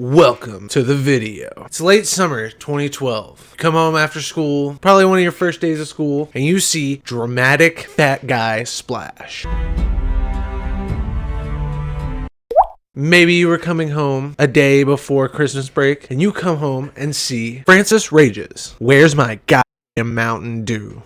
Welcome to the video. It's late summer 2012. Come home after school, probably one of your first days of school, and you see dramatic fat guy splash. Maybe you were coming home a day before Christmas break, and you come home and see Francis rages. Where's my goddamn Mountain Dew?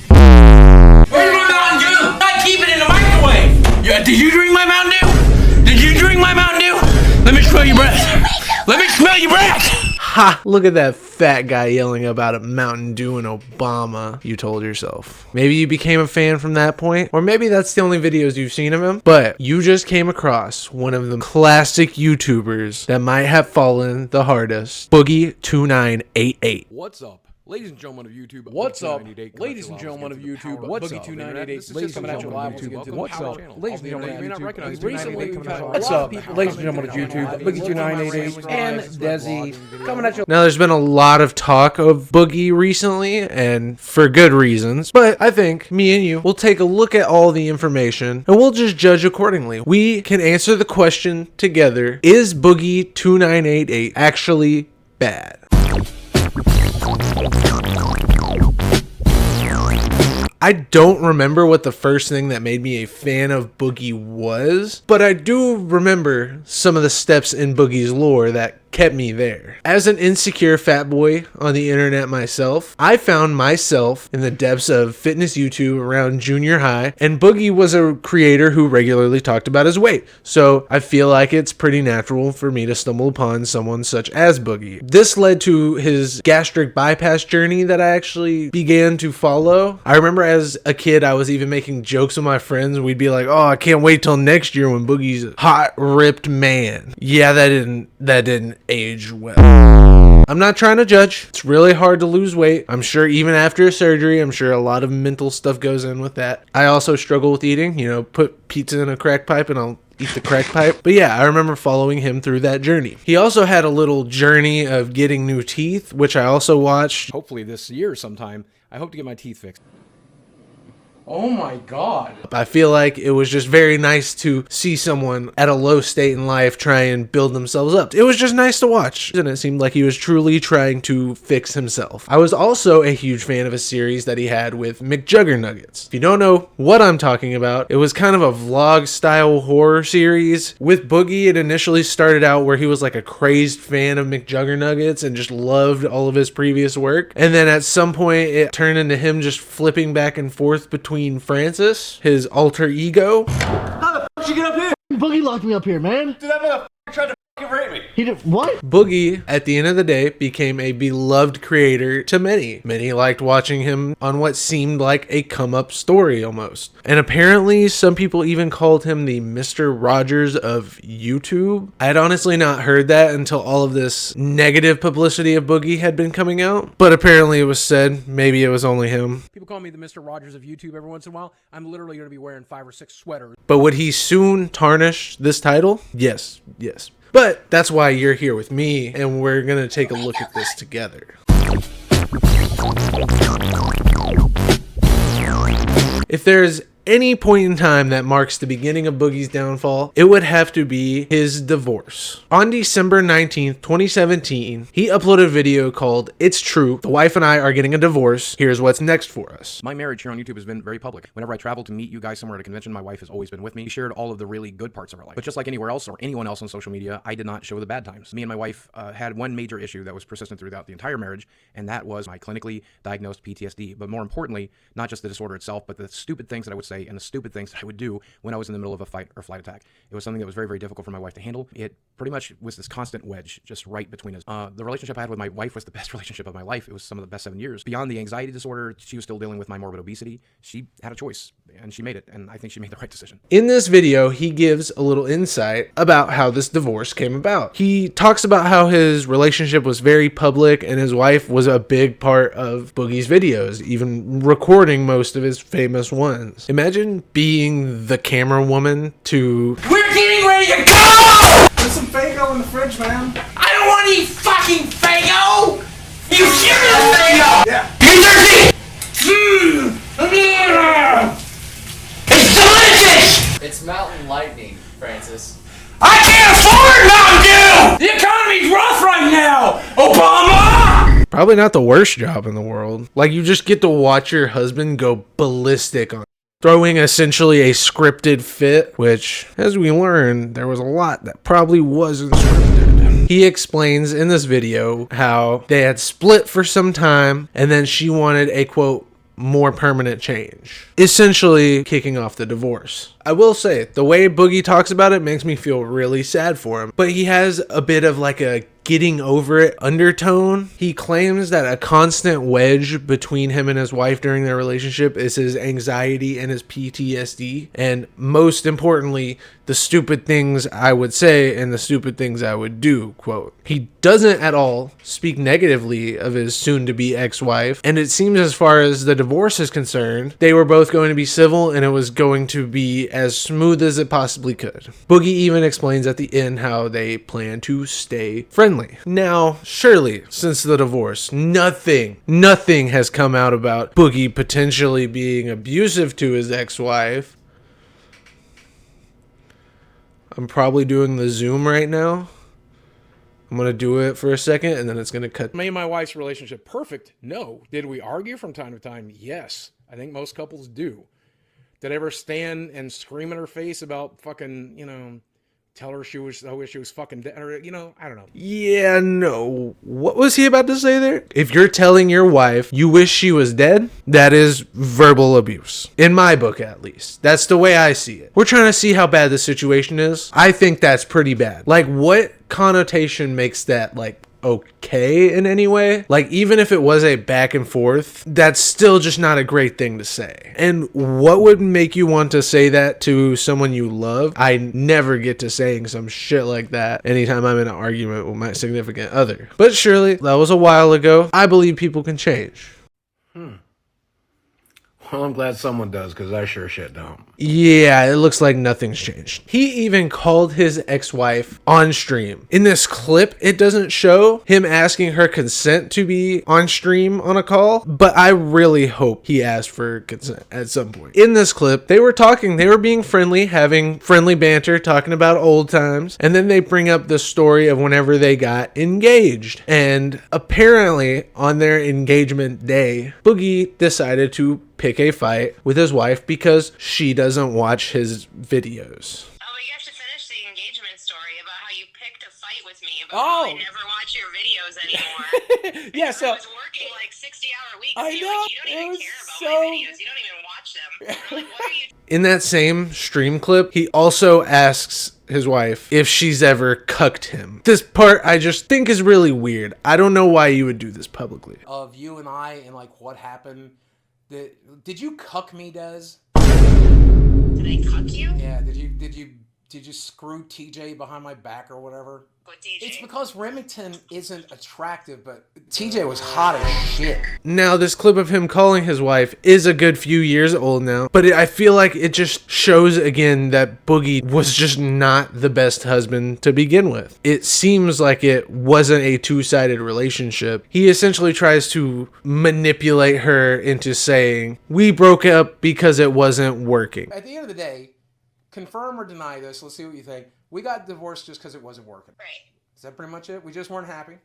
Where's my Mountain Dew? I keep it in the microwave. Yeah, did you drink my Mountain Dew? Did you drink my Mountain Dew? Let me smell your breath. Let me smell your breath. Ha! Look at that fat guy yelling about a Mountain Dew and Obama, you told yourself. Maybe you became a fan from that point, or maybe that's the only videos you've seen of him, but you just came across one of the classic YouTubers that might have fallen the hardest, Boogie2988. What's up? Ladies and gentlemen of YouTube. What's up? Ladies and gentlemen of YouTube. What's up? Boogie2988's. Ladies coming at you live on YouTube. What's up? Ladies and gentlemen of YouTube. Recently, What's up? Ladies and gentlemen of YouTube. Boogie2988's and Desi coming at you. Now, there's been a lot of talk of Boogie recently, and for good reasons, but I think me and you will take a look at all the information, and we'll just judge accordingly. We can answer the question together, is Boogie2988 actually bad? I don't remember what the first thing that made me a fan of Boogie was, but I do remember some of the steps in Boogie's lore that kept me there. As an insecure fat boy on the internet myself, I found myself in the depths of fitness YouTube around junior high, and Boogie was a creator who regularly talked about his weight. So I feel like it's pretty natural for me to stumble upon someone such as Boogie. This led to his gastric bypass journey that I actually began to follow. I remember as a kid, I was even making jokes with my friends. We'd be like, oh, I can't wait till next year when Boogie's a hot, ripped man. Yeah, that didn't age well. I'm not trying to judge. It's really hard to lose weight. I'm sure even after a surgery, I'm sure a lot of mental stuff goes in with that. I also struggle with eating, put pizza in a crack pipe and I'll eat the crack pipe. But yeah, I remember following him through that journey. He also had a little journey of getting new teeth, which I also watched. hopefully this year sometime, I hope to get my teeth fixed. Oh my God. I feel like it was just very nice to see someone at a low state in life try and build themselves up. It was just nice to watch, and it seemed like he was truly trying to fix himself. I was also a huge fan of a series that he had with McJuggernuggets. If you don't know what I'm talking about, it was kind of a vlog-style horror series. With Boogie, it initially started out where he was like a crazed fan of McJuggernuggets and just loved all of his previous work. And then at some point, it turned into him just flipping back and forth between Francis, his alter ego. How the f*** did you get up here? Boogie locked me up here, man. Dude, that motherfucker tried to f***ing rape me. He did what? Boogie, at the end of the day, became a beloved creator to many. Many liked watching him on what seemed like a come-up story almost. And apparently, some people even called him the Mr. Rogers of YouTube. I had honestly not heard that until all of this negative publicity of Boogie had been coming out. But apparently it was said, maybe it was only him. People call me the Mr. Rogers of YouTube every once in a while. I'm literally going to be wearing 5 or 6 sweaters. But would he soon tarnish this title? Yes. But that's why you're here with me, and we're going to take a look at this together. If there's any point in time that marks the beginning of Boogie's downfall, it would have to be his divorce. On December 19th, 2017, he uploaded a video called It's True, the wife and I are getting a divorce. Here's what's next for us. My marriage here on YouTube has been very public. Whenever I travel to meet you guys somewhere at a convention, my wife has always been with me. We shared all of the really good parts of our life. But just like anywhere else or anyone else on social media, I did not show the bad times. Me and my wife had one major issue that was persistent throughout the entire marriage, and that was my clinically diagnosed PTSD. But more importantly, not just the disorder itself, but the stupid things that I would say and the stupid things that I would do when I was in the middle of a fight or flight attack. It was something that was very, very difficult for my wife to handle. It pretty much was this constant wedge just right between us. The relationship I had with my wife was the best relationship of my life. It was some of the best 7 years. Beyond the anxiety disorder, she was still dealing with my morbid obesity. She had a choice, and she made it, and I think she made the right decision. In this video, he gives a little insight about how this divorce came about. He talks about how his relationship was very public, and his wife was a big part of Boogie's videos, even recording most of his famous ones. Imagine being the camera woman to... We're getting ready to go! There's some Faygo in the fridge, man. I don't want any fucking Faygo! You serious Faygo? Yeah. You thirsty? It's delicious! It's Mountain Lightning, Francis. I can't afford Mountain Dew! Obama! The economy's rough right now! Obama! Probably not the worst job in the world. Like, you just get to watch your husband go ballistic on throwing essentially a scripted fit, which, as we learned, there was a lot that probably wasn't scripted. He explains in this video how they had split for some time, and then she wanted a, quote, more permanent change, essentially kicking off the divorce. I will say, the way Boogie talks about it makes me feel really sad for him, but he has a bit of like a getting over it undertone. He claims that a constant wedge between him and his wife during their relationship is his anxiety and his PTSD, and most importantly, the stupid things I would say and the stupid things I would do, quote. He doesn't at all speak negatively of his soon-to-be ex-wife, and it seems as far as the divorce is concerned, they were both going to be civil and it was going to be as smooth as it possibly could. Boogie even explains at the end how they plan to stay friendly. Now, surely, since the divorce, nothing has come out about Boogie potentially being abusive to his ex-wife. I'm probably doing the Zoom right now. I'm going to do it for a second, and then it's going to cut. Me and my wife's relationship perfect? No. Did we argue from time to time? Yes. I think most couples do. Did I ever stand and scream in her face about fucking, you know, tell her I wish she was fucking dead, or, you know, I don't know. Yeah, no. What was he about to say there? If you're telling your wife you wish she was dead, that is verbal abuse. In my book, at least. That's the way I see it. We're trying to see how bad the situation is. I think that's pretty bad. Like, what connotation makes that, like, okay in any way? Like, even if it was a back and forth, that's still just not a great thing to say. And what would make you want to say that to someone you love? I never get to saying some shit like that anytime I'm in an argument with my significant other. But surely, that was a while ago. I believe people can change. Well, I'm glad someone does, because I sure shit don't. Yeah, it looks like nothing's changed. He even called his ex-wife on stream. In this clip, it doesn't show him asking her consent to be on stream on a call, but I really hope he asked for consent at some point. In this clip, they were talking, they were being friendly, having friendly banter, talking about old times, and then they bring up the story of whenever they got engaged. And apparently, on their engagement day, Boogie decided to pick a fight with his wife because she doesn't watch his videos. Oh, but you have to finish the engagement story about how you picked a fight with me about how I never watch your videos anymore. Yeah, so I was working like 60-hour weeks. I You're know, like, you don't it even was care about so- my videos. You don't even watch them. I'm like, what are you In that same stream clip, he also asks his wife if she's ever cucked him. This part I just think is really weird. I don't know why you would do this publicly. Of you and I and like what happened. Did you cuck me, Des? Did I cuck you? Yeah, did you screw TJ behind my back or whatever? What DJ? It's because Remington isn't attractive, but TJ was hot as shit. Now, this clip of him calling his wife is a good few years old now, but I feel like it just shows again that Boogie was just not the best husband to begin with. It seems like it wasn't a two-sided relationship. He essentially tries to manipulate her into saying, we broke up because it wasn't working. At the end of the day, confirm or deny this. Let's see what you think. We got divorced just because it wasn't working. Right. Is that pretty much it? We just weren't happy?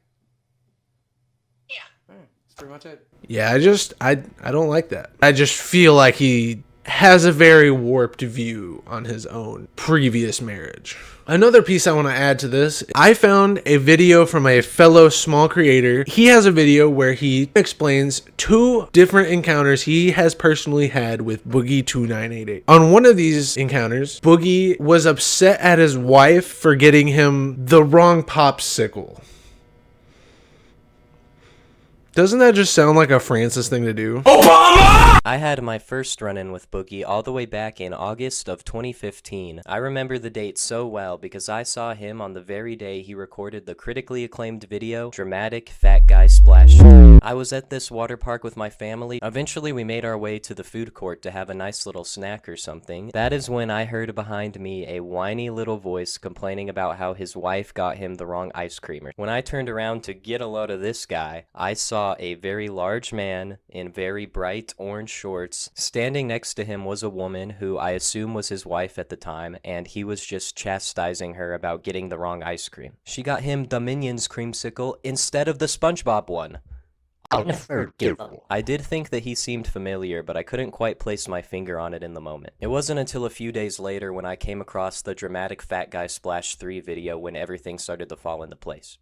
Yeah. That's pretty much it. Yeah, I don't like that. I just feel like he has a very warped view on his own previous marriage. Another piece I want to add to this, I found a video from a fellow small creator. He has a video where he explains 2 different encounters he has personally had with Boogie2988. On one of these encounters, Boogie was upset at his wife for getting him the wrong popsicle. Doesn't that just sound like a Francis thing to do? Obama! I had my first run-in with Boogie all the way back in August of 2015. I remember the date so well because I saw him on the very day he recorded the critically acclaimed video, Dramatic Fat Guy Splash. I was at this water park with my family. Eventually, we made our way to the food court to have a nice little snack or something. That is when I heard behind me a whiny little voice complaining about how his wife got him the wrong ice cream. When I turned around to get a load of this guy, I saw a very large man in very bright orange shorts. Standing next to him was a woman who I assume was his wife at the time, and he was just chastising her about getting the wrong ice cream. She got him the Minions creamsicle instead of the SpongeBob one. Unforgivable. I did think that he seemed familiar, but I couldn't quite place my finger on it in the moment. It wasn't until a few days later when I came across the dramatic Fat Guy Splash 3 video when everything started to fall into place.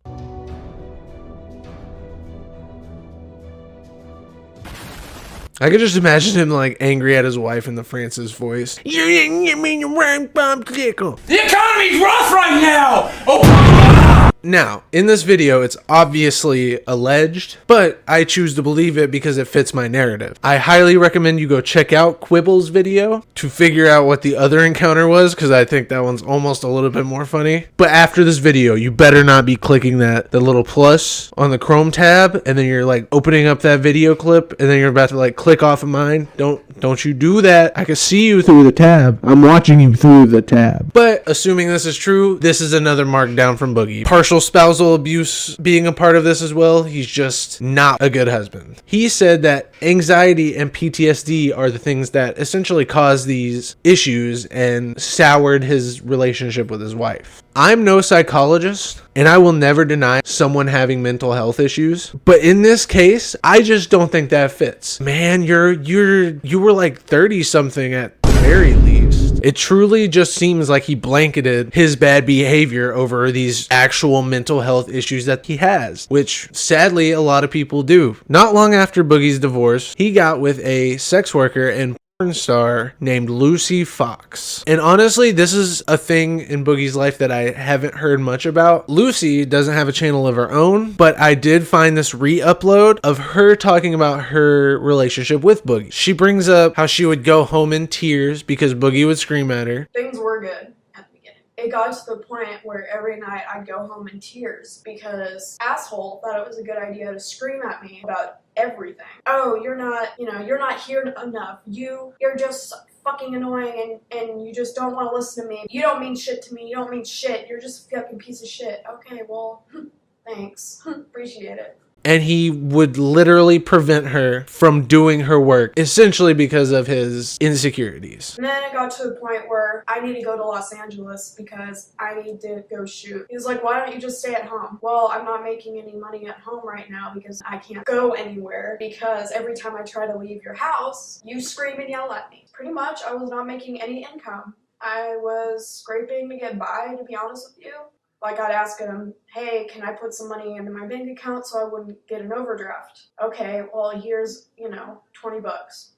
I could just imagine him like angry at his wife in the Francis voice. You didn't give me the right popsicle. The economy's rough right now! Oh! Now, in this video, it's obviously alleged, but I choose to believe it because it fits my narrative. I highly recommend you go check out Quibble's video to figure out what the other encounter was, because I think that one's almost a little bit more funny. But after this video, you better not be clicking the little plus on the Chrome tab, and then you're like opening up that video clip, and then you're about to like click off of mine. Don't you do that. I can see you through the tab. I'm watching you through the tab. But assuming this is true, this is another markdown from Boogie. Partial spousal abuse being a part of this as well. He's just not a good husband. He said that anxiety and PTSD are the things that essentially caused these issues and soured his relationship with his wife. I'm no psychologist, and I will never deny someone having mental health issues, but in this case, I just don't think that fits. Man, you were like 30 something at the very least. It truly just seems like he blanketed his bad behavior over these actual mental health issues that he has, which sadly a lot of people do. Not long after Boogie's divorce, he got with a sex worker and porn star named Lucy Fox. And honestly, this is a thing in Boogie's life that I haven't heard much about. Lucy doesn't have a channel of her own, but I did find this re-upload of her talking about her relationship with Boogie. She brings up how she would go home in tears because Boogie would scream at her. Things were good at the beginning. It got to the point where every night I'd go home in tears because asshole thought it was a good idea to scream at me about everything. Oh, you're not here enough. You're just fucking annoying and you just don't want to listen to me. You don't mean shit to me. You don't mean shit. You're just a fucking piece of shit. Okay, well, thanks. Appreciate it. And he would literally prevent her from doing her work, essentially because of his insecurities. And then it got to the point where I need to go to Los Angeles because I need to go shoot. He was like, why don't you just stay at home? Well, I'm not making any money at home right now because I can't go anywhere because every time I try to leave your house, you scream and yell at me. Pretty much, I was not making any income. I was scraping to get by, to be honest with you. Like, I'd ask him, hey, can I put some money into my bank account so I wouldn't get an overdraft? Okay, well, here's, $20.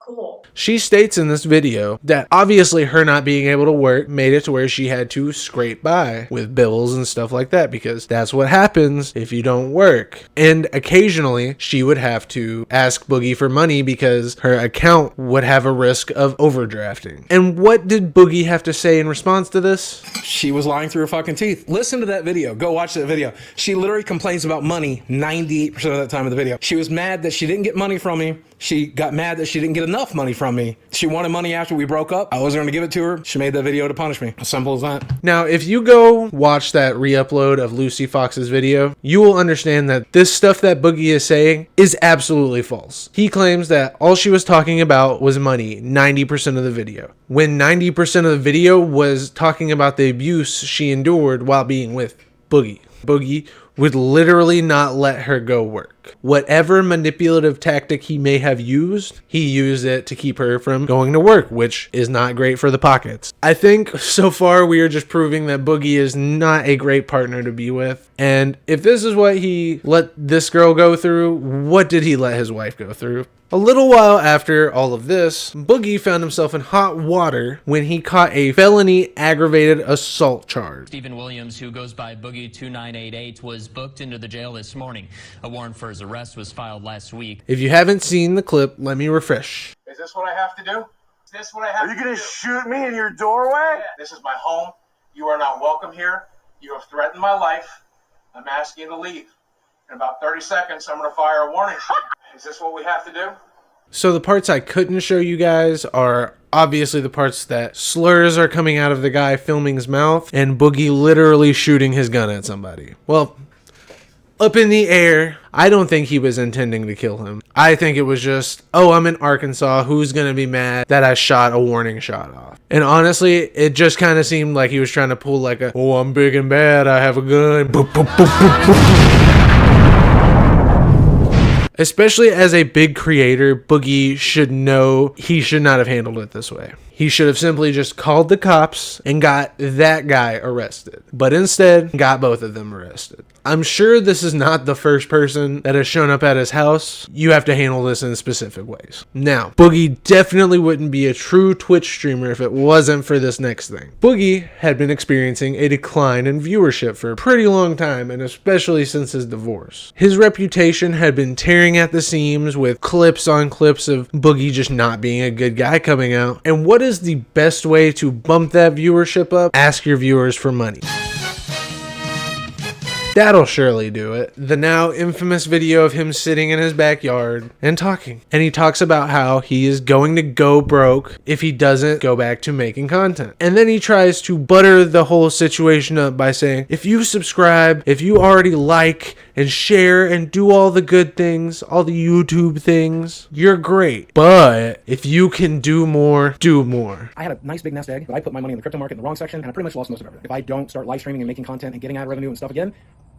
Cool. She states in this video that obviously her not being able to work made it to where she had to scrape by with bills and stuff like that because that's what happens if you don't work. And occasionally she would have to ask Boogie for money because her account would have a risk of overdrafting. And what did Boogie have to say in response to this? She was lying through her fucking teeth. Listen to that video. Go watch that video. She literally complains about money 98% of the time of the video. She was mad that she didn't get money from me. She got mad that she didn't get enough money from me. She wanted money after we broke up. I wasn't going to give it to her. She made that video to punish me. As simple as that. Now, if you go watch that re-upload of Lucy Fox's video, you will understand that this stuff that Boogie is saying is absolutely false. He claims that all she was talking about was money 90% of the video, when 90% of the video was talking about the abuse she endured while being with Boogie. Boogie would literally not let her go work. Whatever manipulative tactic he may have used, he used it to keep her from going to work, which is not great for the pockets. I think so far we are just proving that Boogie is not a great partner to be with. And if this is what he let this girl go through, what did he let his wife go through? A little while after all of this, Boogie found himself in hot water when he caught a felony aggravated assault charge. Stephen Williams, who goes by Boogie2988's, was booked into the jail this morning. A warrant for his arrest was filed last week. If you haven't seen the clip, let me refresh. Is this what I have to do? Is this what I have to do? Are you going to shoot me in your doorway? This is my home. You are not welcome here. You have threatened my life. I'm asking you to leave. In about 30 seconds, I'm going to fire a warning shot. Is this what we have to do? So the parts I couldn't show you guys are obviously the parts that slurs are coming out of the guy filming's mouth and Boogie literally shooting his gun at somebody. Well, up in the air. I don't think he was intending to kill him. I think it was just, oh, I'm in Arkansas. Who's going to be mad that I shot a warning shot off? And honestly, it just kind of seemed like he was trying to pull like a, oh, I'm big and bad. I have a gun. Boop, boop, boop, boop, boop. Especially as a big creator, Boogie should know he should not have handled it this way. He should have simply just called the cops and got that guy arrested. But instead, got both of them arrested. I'm sure this is not the first person that has shown up at his house. You have to handle this in specific ways. Now, Boogie definitely wouldn't be a true Twitch streamer if it wasn't for this next thing. Boogie had been experiencing a decline in viewership for a pretty long time, and especially since his divorce. His reputation had been tearing at the seams with clips on clips of Boogie just not being a good guy coming out. And what is the best way to bump that viewership up? Ask your viewers for money. That'll surely do it. The now infamous video of him sitting in his backyard and talking. And he talks about how he is going to go broke if he doesn't go back to making content. And then he tries to butter the whole situation up by saying, if you subscribe, if you already like and share and do all the good things, all the YouTube things, you're great. But if you can do more, do more. I had a nice big nest egg, but I put my money in the crypto market in the wrong section, and I pretty much lost most of everything. If I don't start live streaming and making content and getting ad revenue and stuff again,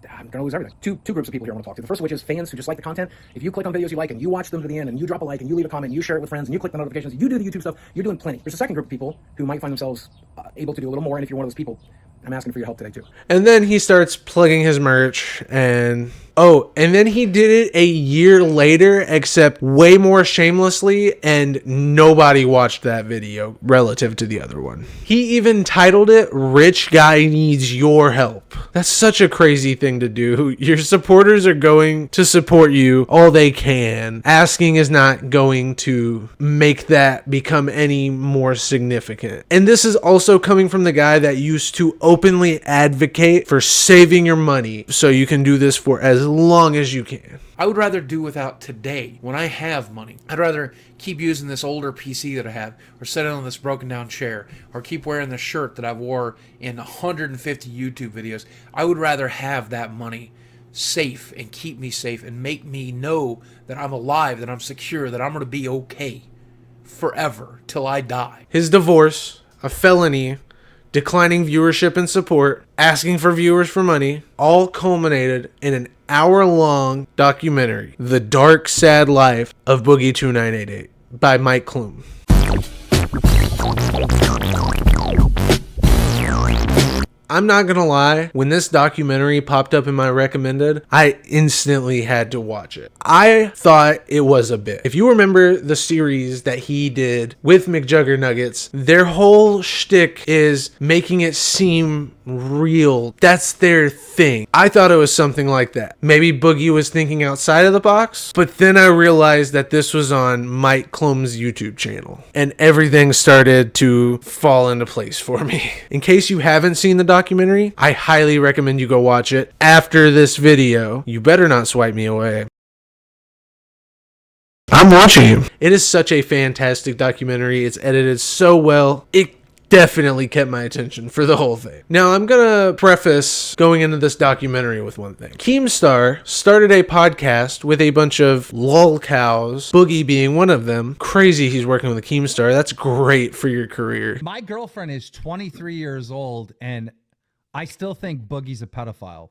I'm going to lose everything. Two groups of people here I want to talk to. The first of which is fans who just like the content. If you click on videos you like and you watch them to the end and you drop a like and you leave a comment and you share it with friends and you click the notifications, you do the YouTube stuff, you're doing plenty. There's a second group of people who might find themselves able to do a little more, and if you're one of those people, I'm asking for your help today too. And then he starts plugging his merch and... oh, and then he did it a year later, except way more shamelessly, and nobody watched that video relative to the other one. He even titled it, Rich Guy Needs Your Help. That's such a crazy thing to do. Your supporters are going to support you all they can. Asking is not going to make that become any more significant. And this is also coming from the guy that used to openly advocate for saving your money so you can do this for as long as you can. I would rather do without today when I have money. I'd rather keep using this older PC that I have, or sit on this broken down chair, or keep wearing the shirt that I wore in 150 YouTube videos. I would rather have that money safe and keep me safe and make me know that I'm alive, that I'm secure, that I'm going to be okay forever till I die. His divorce, a felony, declining viewership and support, asking for viewers for money, all culminated in an hour-long documentary, The Dark, Sad Life of Boogie2988 by Mike Klum. I'm not gonna lie, when this documentary popped up in my recommended, I instantly had to watch it. I thought it was a bit. If you remember the series that he did with McJuggernuggets, their whole shtick is making it seem real. That's their thing. I thought it was something like that. Maybe Boogie was thinking outside of the box, but then I realized that this was on Mike Klum's YouTube channel, and everything started to fall into place for me. In case you haven't seen the documentary, I highly recommend you go watch it after this video. You better not swipe me away. I'm watching you. It is such a fantastic documentary. It's edited so well. It definitely kept my attention for the whole thing. Now, I'm gonna preface going into this documentary with one thing. Keemstar started a podcast with a bunch of lol cows, Boogie being one of them. Crazy he's working with a Keemstar. That's great for your career. My girlfriend is 23 years old, and I still think Boogie's a pedophile.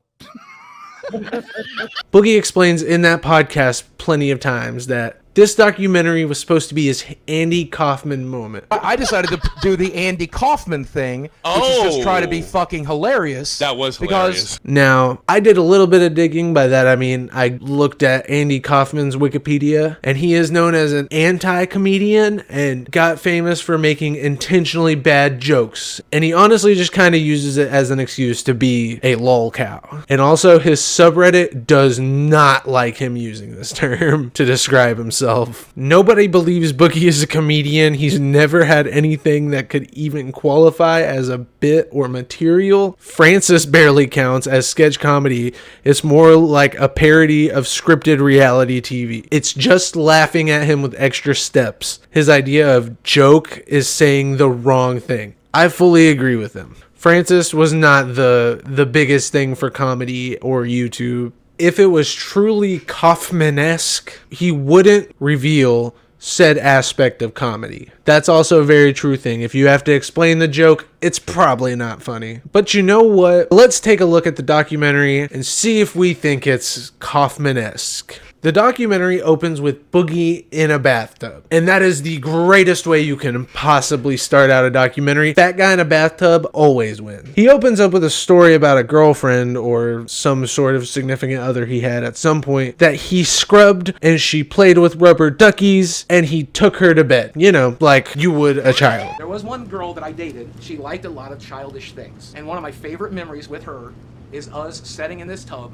Boogie explains in that podcast plenty of times that this documentary was supposed to be his Andy Kaufman moment. I decided to do the Andy Kaufman thing, which is just try to be fucking hilarious. That was hilarious. Now, I did a little bit of digging. By that, I mean I looked at Andy Kaufman's Wikipedia, and he is known as an anti-comedian and got famous for making intentionally bad jokes. And he honestly just kind of uses it as an excuse to be a lol cow. And also, his subreddit does not like him using this term to describe himself. himself. Nobody believes Boogie is a comedian. He's never had anything that could even qualify as a bit or material. Francis barely counts as sketch comedy. It's more like a parody of scripted reality TV. It's just laughing at him with extra steps. His idea of joke is saying the wrong thing. I fully agree with him. Francis was not the biggest thing for comedy or YouTube. If it was truly Kaufman-esque, he wouldn't reveal said aspect of comedy. That's also a very true thing. If you have to explain the joke, it's probably not funny. But you know what? Let's take a look at the documentary and see if we think it's Kaufman-esque. The documentary opens with Boogie in a bathtub, and that is the greatest way you can possibly start out a documentary. Fat guy in a bathtub always wins. He opens up with a story about a girlfriend or some sort of significant other he had at some point that he scrubbed, and she played with rubber duckies, and he took her to bed. You know, like you would a child. There was one girl that I dated. She liked a lot of childish things, and one of my favorite memories with her is us sitting in this tub,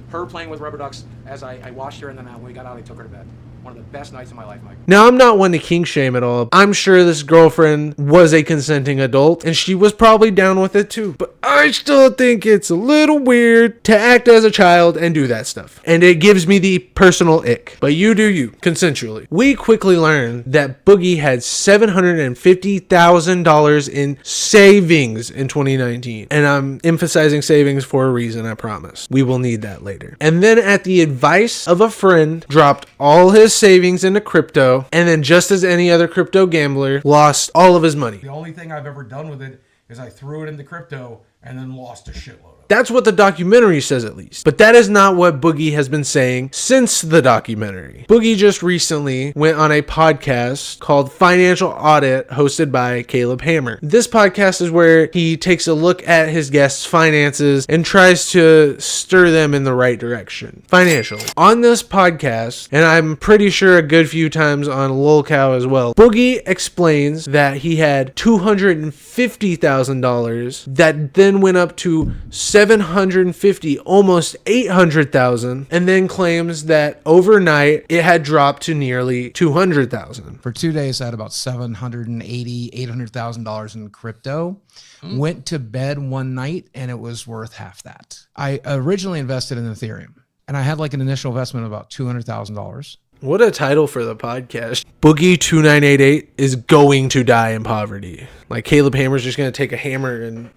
her playing with rubber ducks as I watched her, and then when we got out, I took her to bed. One of the best nights of my life, Mike. Now, I'm not one to kink shame at all. I'm sure this girlfriend was a consenting adult, and she was probably down with it too. But I still think it's a little weird to act as a child and do that stuff. And it gives me the personal ick. But you do you, consensually. We quickly learned that Boogie had $750,000 in savings in 2019. And I'm emphasizing savings for a reason, I promise. We will need that later. And then at the advice of a friend, dropped all his savings into crypto, and then just as any other crypto gambler, lost all of his money. The only thing I've ever done with it is I threw it into crypto and then lost a shitload. That's what the documentary says, at least. But that is not what Boogie has been saying since the documentary. Boogie just recently went on a podcast called Financial Audit, hosted by Caleb Hammer. This podcast is where he takes a look at his guests' finances and tries to stir them in the right direction financially. On this podcast, and I'm pretty sure a good few times on LolCow as well, Boogie explains that he had $250,000 that then went up to $750,000, almost $800,000, and then claims that overnight it had dropped to nearly $200,000. For 2 days, I had about $780,000, $800,000 in crypto. Went to bed one night and it was worth half that. I originally invested in Ethereum, and I had like an initial investment of about $200,000. What a title for the podcast. Boogie2988 is going to die in poverty. Like Caleb Hammer's just going to take a hammer and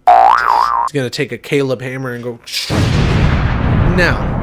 he's going to take a Caleb hammer and go. Now,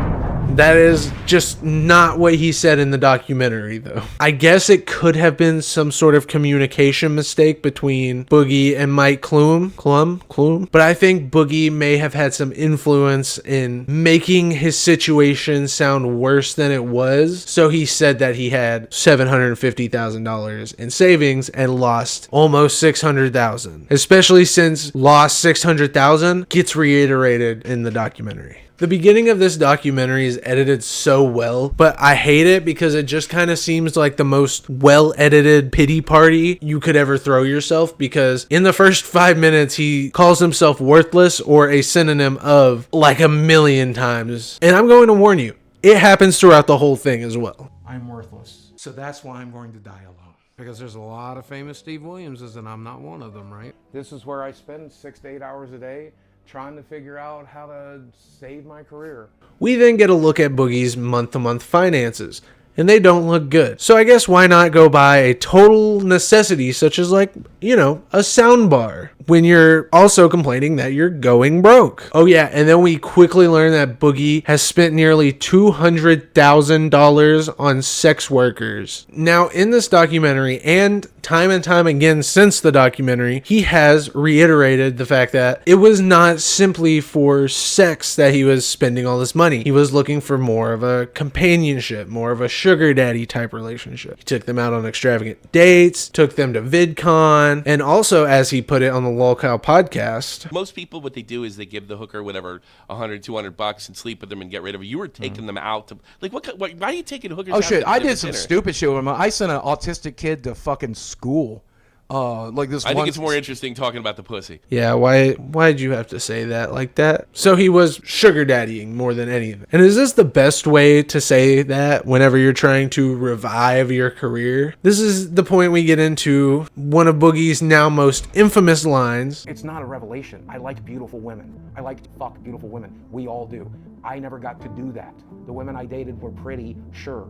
that is just not what he said in the documentary, though. I guess it could have been some sort of communication mistake between Boogie and Mike Klum. But I think Boogie may have had some influence in making his situation sound worse than it was. So he said that he had $750,000 in savings and lost almost $600,000. Especially since lost $600,000 gets reiterated in the documentary. The beginning of this documentary is edited so well, but I hate it because it just kind of seems like the most well-edited pity party you could ever throw yourself, because in the first 5 minutes, he calls himself worthless or a synonym of like a million times. And I'm going to warn you, it happens throughout the whole thing as well. I'm worthless. So that's why I'm going to die alone. Because there's a lot of famous Steve Williamses, and I'm not one of them, right? This is where I spend 6 to 8 hours a day trying to figure out how to save my career. We then get a look at Boogie's month-to-month finances, and they don't look good. So I guess why not go buy a total necessity such as, like, you know, a sound bar when you're also complaining that you're going broke. Oh yeah, and then we quickly learn that Boogie has spent nearly $200,000 on sex workers. Now, in this documentary, and time again since the documentary, he has reiterated the fact that it was not simply for sex that he was spending all this money. He was looking for more of a companionship, more of a sugar daddy type relationship. He took them out on extravagant dates, took them to VidCon, and also, as he put it on the LolCow podcast, most people, what they do is they give the hooker whatever $100, $200 and sleep with them and get rid of it. You were taking them out to, like, why are you taking hookers? Oh out shit! to I dinner? did some stupid shit with them. I sent an autistic kid to fucking school Like this. I think it's more interesting talking about the pussy. Yeah, why'd you have to say that like that? So he was sugar daddying more than anything. And is this the best way to say that whenever you're trying to revive your career? This is the point we get into one of Boogie's now most infamous lines. It's not a revelation. I like beautiful women. I like to fuck beautiful women. We all do. I never got to do that. The women I dated were pretty, sure,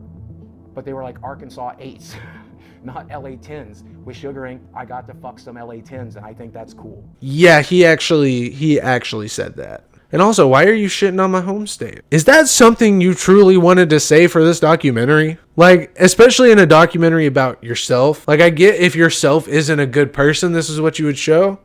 but they were like Arkansas 8s. Not LA 10s. With sugaring, I got to fuck some LA 10s, and I think that's cool. Yeah, he actually said that. And also, why are you shitting on my home state? Is that something you truly wanted to say for this documentary? Like, especially in a documentary about yourself. Like, I get if yourself isn't a good person, this is what you would show.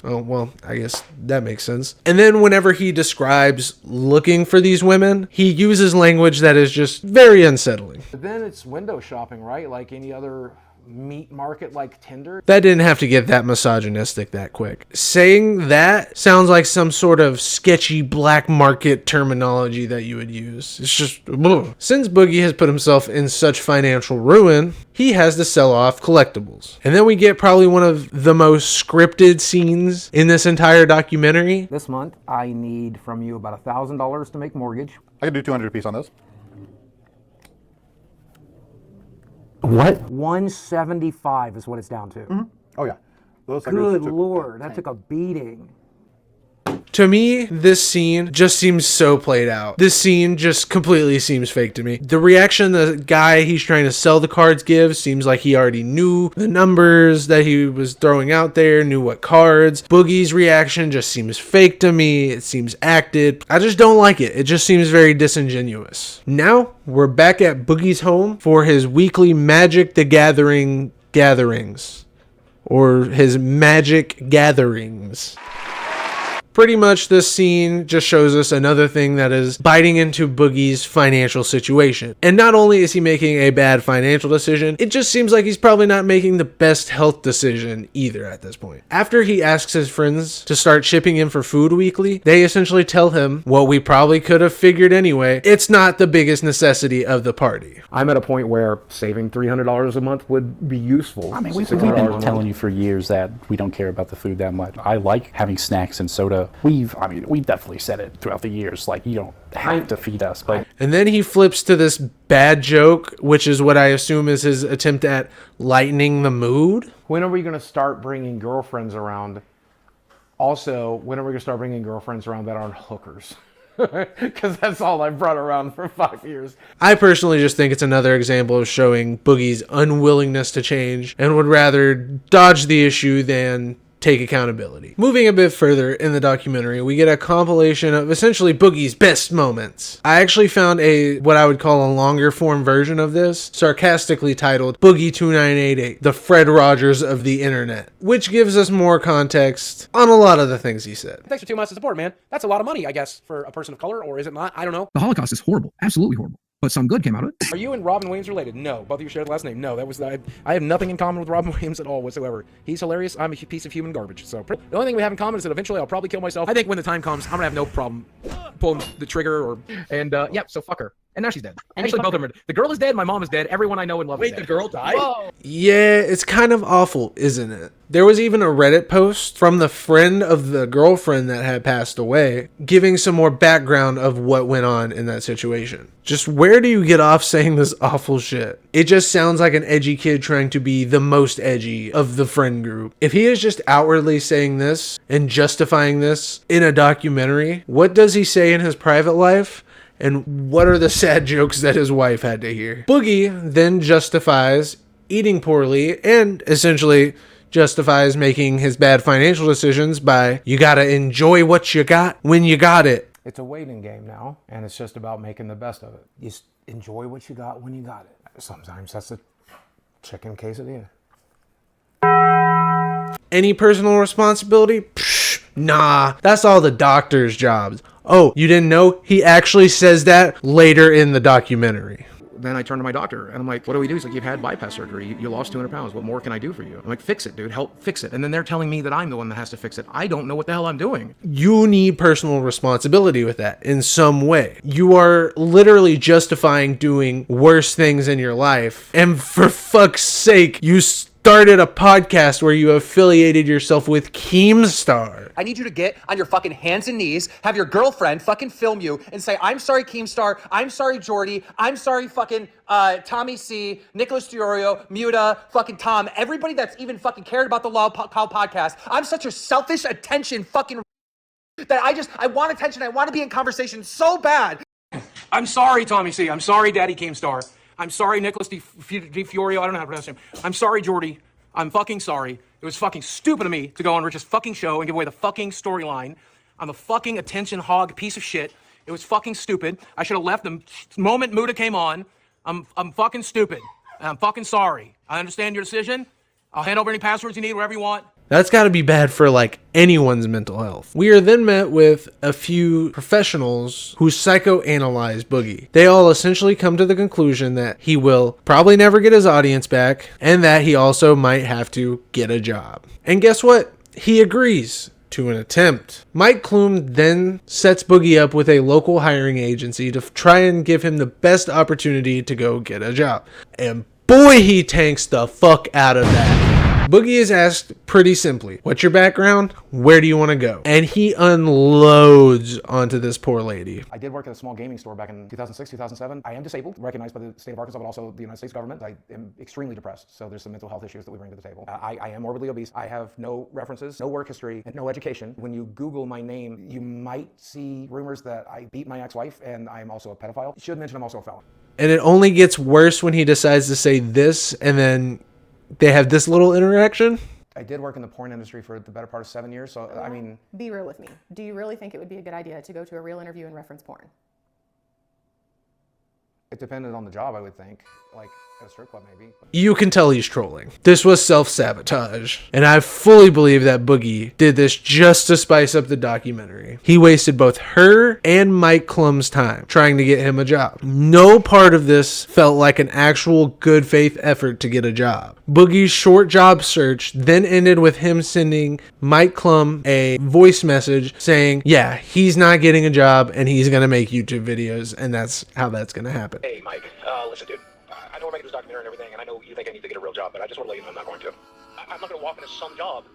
Oh, well, I guess that makes sense. And then whenever he describes looking for these women, he uses language that is just very unsettling. But then it's window shopping, right? Like any other meat market like Tinder. That didn't have to get that misogynistic that quick. Saying that sounds like some sort of sketchy black market terminology that you would use. It's just, ugh. Since Boogie has put himself in such financial ruin, he has to sell off collectibles. And then we get probably one of the most scripted scenes in this entire documentary. This month, I need from you about $1,000 to make mortgage. I can do 200 apiece on this. What? 175 is what it's down to. Mm-hmm. Oh yeah. Those Good Lord, that took a beating. To me, this scene just seems so played out. This scene just completely seems fake to me. The reaction the guy he's trying to sell the cards gives seems like he already knew the numbers that he was throwing out there, knew what cards. Boogie's reaction just seems fake to me. It seems acted. I just don't like it. It just seems very disingenuous. Now, we're back at Boogie's home for his weekly Magic the Gathering gatherings. Or his magic gatherings. Pretty much this scene just shows us another thing that is biting into Boogie's financial situation. And not only is he making a bad financial decision, it just seems like he's probably not making the best health decision either at this point. After he asks his friends to start chipping in for food weekly, they essentially tell him what we probably could have figured anyway. It's not the biggest necessity of the party. I'm at a point where saving $300 a month would be useful. I mean, we've been telling you for years that we don't care about the food that much. I like having snacks and soda. We've definitely said it throughout the years, like, you don't have to feed us, but... And then he flips to this bad joke, which is what I assume is his attempt at lightening the mood. When are we going to start bringing girlfriends around? Also, when are we going to start bringing girlfriends around that aren't hookers? Because that's all I've brought around for 5 years. I personally just think it's another example of showing Boogie's unwillingness to change and would rather dodge the issue than take accountability. Moving a bit further in the documentary, we get a compilation of essentially Boogie's best moments. I actually found what I would call a longer form version of this, sarcastically titled Boogie2988, the Fred Rogers of the internet, which gives us more context on a lot of the things he said. Thanks for 2 months of support, man. That's a lot of money, I guess, for a person of color, or is it not? I don't know. The Holocaust is horrible, absolutely horrible. But some good came out of it. Are you and Robin Williams related? No. Both of you share the last name? No. I have nothing in common with Robin Williams at all whatsoever. He's hilarious. I'm a piece of human garbage. So the only thing we have in common is that eventually I'll probably kill myself. I think when the time comes, I'm gonna have no problem pulling the trigger so fuck her. And now she's dead. Actually, both of them are dead. The girl is dead. My mom is dead. Everyone I know and love is dead. Wait, the girl died? Whoa. Yeah, it's kind of awful, isn't it? There was even a Reddit post from the friend of the girlfriend that had passed away, giving some more background of what went on in that situation. Just where do you get off saying this awful shit? It just sounds like an edgy kid trying to be the most edgy of the friend group. If he is just outwardly saying this and justifying this in a documentary, what does he say in his private life? And what are the sad jokes that his wife had to hear? Boogie then justifies eating poorly and essentially justifies making his bad financial decisions by, you gotta enjoy what you got when you got it. It's a waiting game now, and it's just about making the best of it. You just enjoy what you got when you got it. Sometimes that's a chicken quesadilla. Any personal responsibility? Psh, nah, that's all the doctor's jobs. Oh, you didn't know? He actually says that later in the documentary. Then I turned to my doctor, and I'm like, what do we do? He's like, you've had bypass surgery. You lost 200 pounds. What more can I do for you? I'm like, fix it, dude. Help fix it. And then they're telling me that I'm the one that has to fix it. I don't know what the hell I'm doing. You need personal responsibility with that in some way. You are literally justifying doing worse things in your life. And for fuck's sake, you started a podcast where you affiliated yourself with Keemstar. I need you to get on your fucking hands and knees, have your girlfriend fucking film you and say, I'm sorry, Keemstar. I'm sorry, Jordy. I'm sorry, fucking Tommy C, Nicholas Diorio, Muta, fucking Tom, everybody that's even fucking cared about the Loud Cow podcast. I'm such a selfish attention fucking that I want attention. I want to be in conversation so bad. I'm sorry, Tommy C. I'm sorry, Daddy Keemstar. I'm sorry, Nicholas Di Fiorio. I don't know how to pronounce him. I'm sorry, Jordy. I'm fucking sorry. It was fucking stupid of me to go on Rich's fucking show and give away the fucking storyline. I'm a fucking attention hog piece of shit. It was fucking stupid. I should have left the moment Muta came on. I'm fucking stupid. And I'm fucking sorry. I understand your decision. I'll hand over any passwords you need, whatever you want. That's got to be bad for like anyone's mental health. We are then met with a few professionals who psychoanalyze Boogie. They all essentially come to the conclusion that he will probably never get his audience back and that he also might have to get a job. And guess what? He agrees to an attempt. Mike Klum then sets Boogie up with a local hiring agency to try and give him the best opportunity to go get a job. And boy, he tanks the fuck out of that. Boogie is asked pretty simply, what's your background? Where do you want to go? And he unloads onto this poor lady. I did work at a small gaming store back in 2006, 2007. I am disabled, recognized by the state of Arkansas, but also the United States government. I am extremely depressed, so there's some mental health issues that we bring to the table. I am morbidly obese. I have no references, no work history, and no education. When you Google my name, you might see rumors that I beat my ex-wife, and I'm also a pedophile. You should mention I'm also a felon. And it only gets worse when he decides to say this, and then they have this little interaction. I did work in the porn industry for the better part of 7 years, so I mean... Be real with me. Do you really think it would be a good idea to go to a real interview and reference porn? It depended on the job, I would think. Like, at a strip club, maybe. You can tell he's trolling. This was self-sabotage. And I fully believe that Boogie did this just to spice up the documentary. He wasted both her and Mike Klum's time trying to get him a job. No part of this felt like an actual good faith effort to get a job. Boogie's short job search then ended with him sending Mike Klum a voice message saying, yeah, he's not getting a job and he's going to make YouTube videos, and that's how that's going to happen. Hey, Mike, listen, dude. I know we're making this documentary and everything, and I know you think I need to get a real job, but I just want to let you know I'm not going to. I'm not going to walk into some job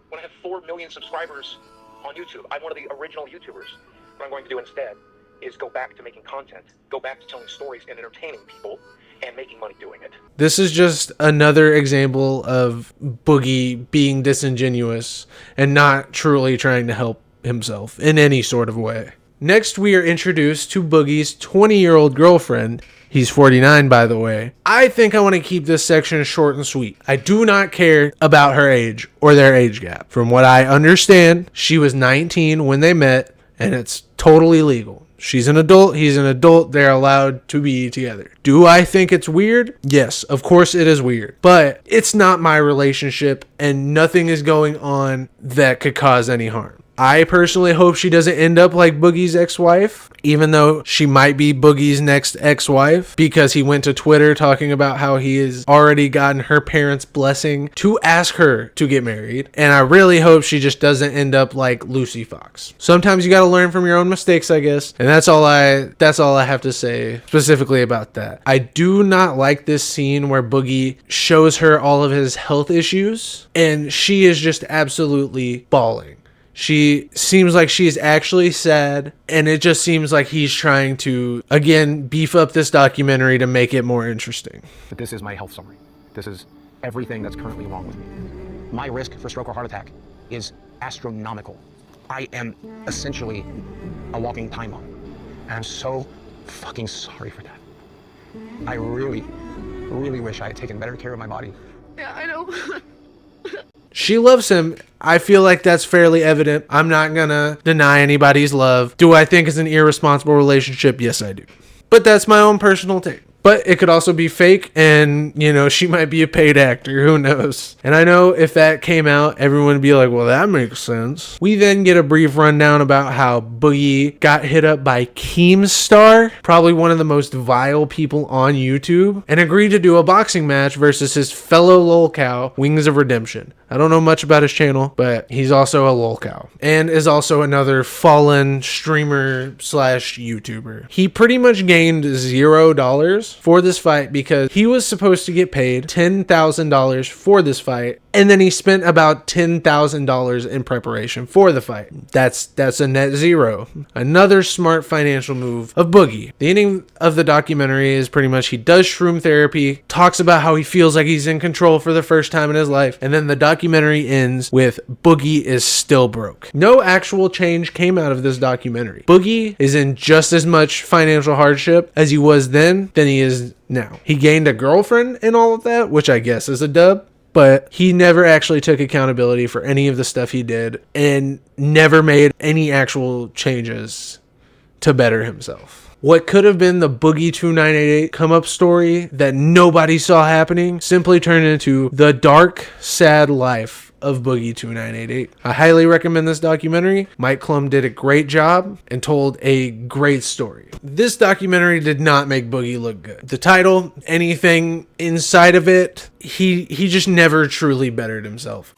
when I have 4 million subscribers on YouTube. I'm one of the original YouTubers. What I'm going to do instead is go back to making content, go back to telling stories and entertaining people and making money doing it. This is just another example of Boogie being disingenuous and not truly trying to help himself in any sort of way. Next, we are introduced to Boogie's 20-year-old girlfriend. He's 49, by the way. I think I want to keep this section short and sweet. I do not care about her age or their age gap. From what I understand, she was 19 when they met, and it's totally legal. She's an adult, he's an adult, they're allowed to be together. Do I think it's weird? Yes, of course it is weird. But it's not my relationship, and nothing is going on that could cause any harm. I personally hope she doesn't end up like Boogie's ex-wife, even though she might be Boogie's next ex-wife, because he went to Twitter talking about how he has already gotten her parents' blessing to ask her to get married. And I really hope she just doesn't end up like Lucy Fox. Sometimes you got to learn from your own mistakes, I guess. And that's all I have to say specifically about that. I do not like this scene where Boogie shows her all of his health issues, and she is just absolutely bawling. She seems like she's actually sad, and it just seems like he's trying to, again, beef up this documentary to make it more interesting. But this is my health summary. This is everything that's currently wrong with me. My risk for stroke or heart attack is astronomical. I am essentially a walking time bomb. And I'm so fucking sorry for that. I really, really wish I had taken better care of my body. Yeah, I know. She loves him. I feel like that's fairly evident. I'm not gonna deny anybody's love. Do I think it's an irresponsible relationship? Yes, I do. But that's my own personal take. But it could also be fake, and, you know, she might be a paid actor. Who knows? And I know if that came out, everyone would be like, well, that makes sense. We then get a brief rundown about how Boogie got hit up by Keemstar, probably one of the most vile people on YouTube, and agreed to do a boxing match versus his fellow lolcow, Wings of Redemption. I don't know much about his channel, but he's also a lolcow and is also another fallen streamer slash YouTuber. He pretty much gained $0 for this fight because he was supposed to get paid $10,000 for this fight, and then he spent about $10,000 in preparation for the fight. That's a net zero. Another smart financial move of Boogie. The ending of the documentary is pretty much he does shroom therapy, talks about how he feels like he's in control for the first time in his life, and then the documentary ends with Boogie is still broke. No actual change came out of this documentary. Boogie is in just as much financial hardship as he was then than he is now. He gained a girlfriend and all of that, which I guess is a dub, but he never actually took accountability for any of the stuff he did and never made any actual changes to better himself. What could have been the Boogie2988 come up story that nobody saw happening simply turned into the dark, sad life of Boogie2988. I highly recommend this documentary. Mike Klum did a great job and told a great story. This documentary did not make Boogie look good. The title, anything inside of it, he just never truly bettered himself.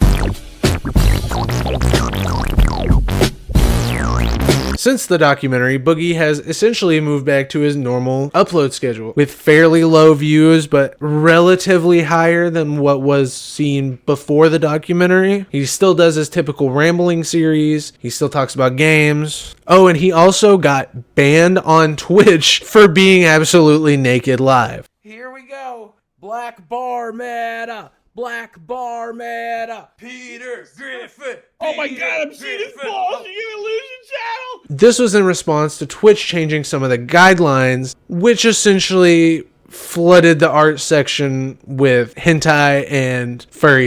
Since the documentary, Boogie has essentially moved back to his normal upload schedule with fairly low views, but relatively higher than what was seen before the documentary. He still does his typical rambling series. He still talks about games. Oh, and he also got banned on Twitch for being absolutely naked live. Here we go. Black bar meta. Black bar meta. Peter Griffin. Oh my god, I'm seeing this bullshit illusion channel. This was in response to Twitch changing some of the guidelines, which essentially flooded the art section with hentai and furry.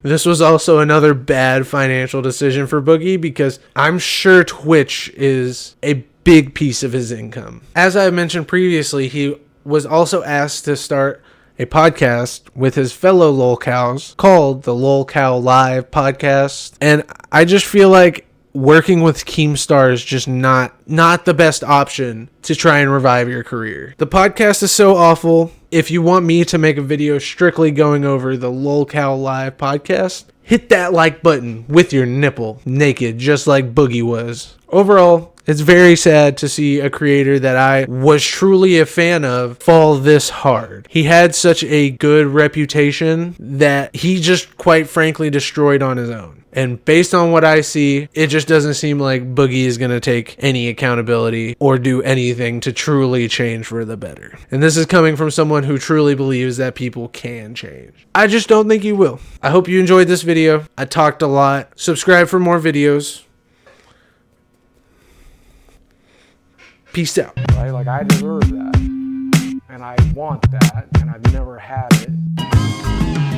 This was also another bad financial decision for Boogie because I'm sure Twitch is a big piece of his income. As I mentioned previously, he was also asked to start a podcast with his fellow lolcows called the Lolcow Live podcast, and I just feel like working with Keemstar is just not the best option to try and revive your career. The podcast is so awful. If you want me to make a video strictly going over the Lolcow Live podcast, hit that like button with your nipple naked just like Boogie was. Overall, it's very sad to see a creator that I was truly a fan of fall this hard. He had such a good reputation that he just quite frankly destroyed on his own. And based on what I see, it just doesn't seem like Boogie is going to take any accountability or do anything to truly change for the better. And this is coming from someone who truly believes that people can change. I just don't think you will. I hope you enjoyed this video. I talked a lot. Subscribe for more videos. Peace out. Right? Like, I deserve that. And I want that. And I've never had it.